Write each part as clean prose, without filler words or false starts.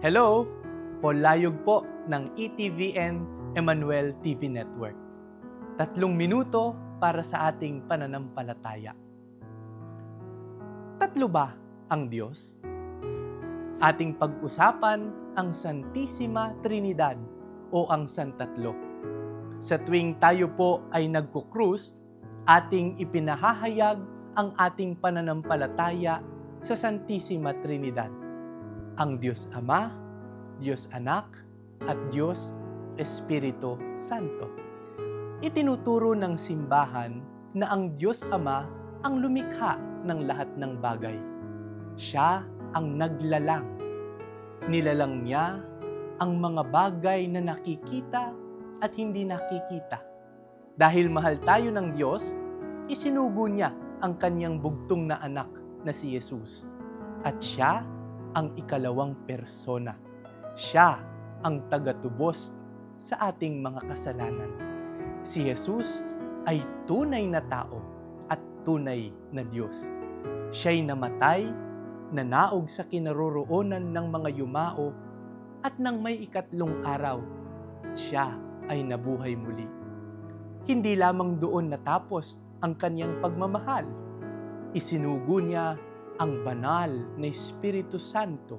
Hello! Paul Layog po ng ETVN Emmanuel TV Network. 3 minuto para sa ating pananampalataya. Tatlo ba ang Diyos? Ating pag-usapan ang Santissima Trinidad o ang Santatlo. Sa tuwing tayo po ay nagkukrus, ating ipinahahayag ang ating pananampalataya sa Santissima Trinidad. Ang Diyos Ama, Diyos Anak, at Diyos Espiritu Santo. Itinuturo ng simbahan na ang Diyos Ama ang lumikha ng lahat ng bagay. Siya ang naglalang. Nilalang niya ang mga bagay na nakikita at hindi nakikita. Dahil mahal tayo ng Diyos, isinugo niya ang kanyang bugtong na anak na si Jesus. At siya ang ikalawang persona. Siya ang tagatubos sa ating mga kasalanan. Si Jesus ay tunay na tao at tunay na Diyos. Siya'y namatay, nanaog sa kinaroroonan ng mga yumao, at nang may ikatlong araw, siya ay nabuhay muli. Hindi lamang doon natapos ang kanyang pagmamahal. Isinugo niya ang banal na Espiritu Santo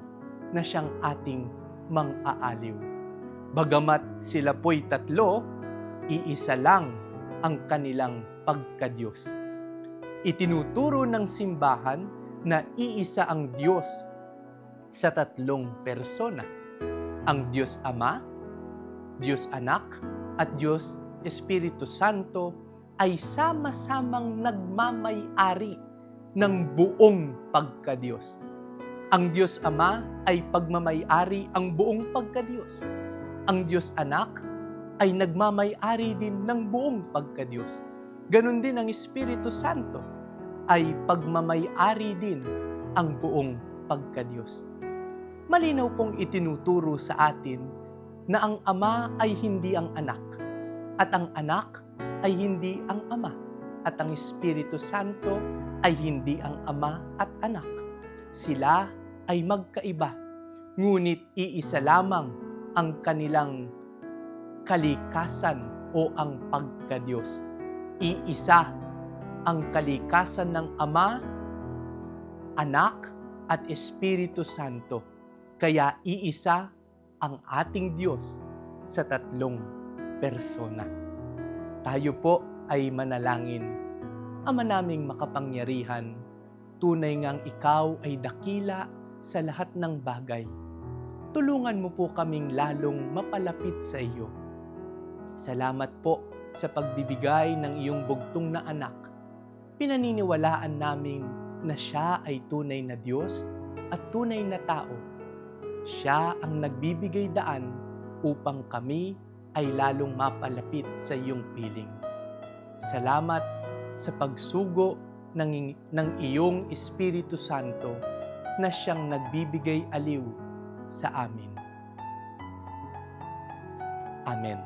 na siyang ating mang-aaliw. Bagamat sila po'y tatlo, iisa lang ang kanilang pagkadiyos. Itinuturo ng simbahan na iisa ang Diyos sa 3 persona. Ang Diyos Ama, Diyos Anak, at Diyos Espiritu Santo ay sama-samang nagmamay-ari ng buong pagkadiyos. Ang Diyos Ama ay pagmamay-ari ang buong pagkadiyos. Ang Diyos Anak ay nagmamay-ari din ng buong pagkadiyos. Ganon din ang Espiritu Santo ay pagmamay-ari din ang buong pagkadiyos. Malinaw pong itinuturo sa atin na ang Ama ay hindi ang Anak, at ang Anak ay hindi ang Ama, at ang Espiritu Santo ay hindi ang Ama at Anak. Sila ay magkaiba, ngunit iisa lamang ang kanilang kalikasan o ang pagkadiyos. Iisa ang kalikasan ng Ama, Anak, at Espiritu Santo. Kaya iisa ang ating Diyos sa 3 persona. Tayo po ay manalangin. Ama naming makapangyarihan, tunay ngang ikaw ay dakila sa lahat ng bagay. Tulungan mo po kaming lalong mapalapit sa iyo. Salamat po sa pagbibigay ng iyong bugtong na anak. Pinaniniwalaan namin na siya ay tunay na Diyos at tunay na tao. Siya ang nagbibigay daan upang kami ay lalong mapalapit sa iyong piling. Salamat sa pagsugo ng iyong Espiritu Santo na siyang nagbibigay aliw sa amin. Amen.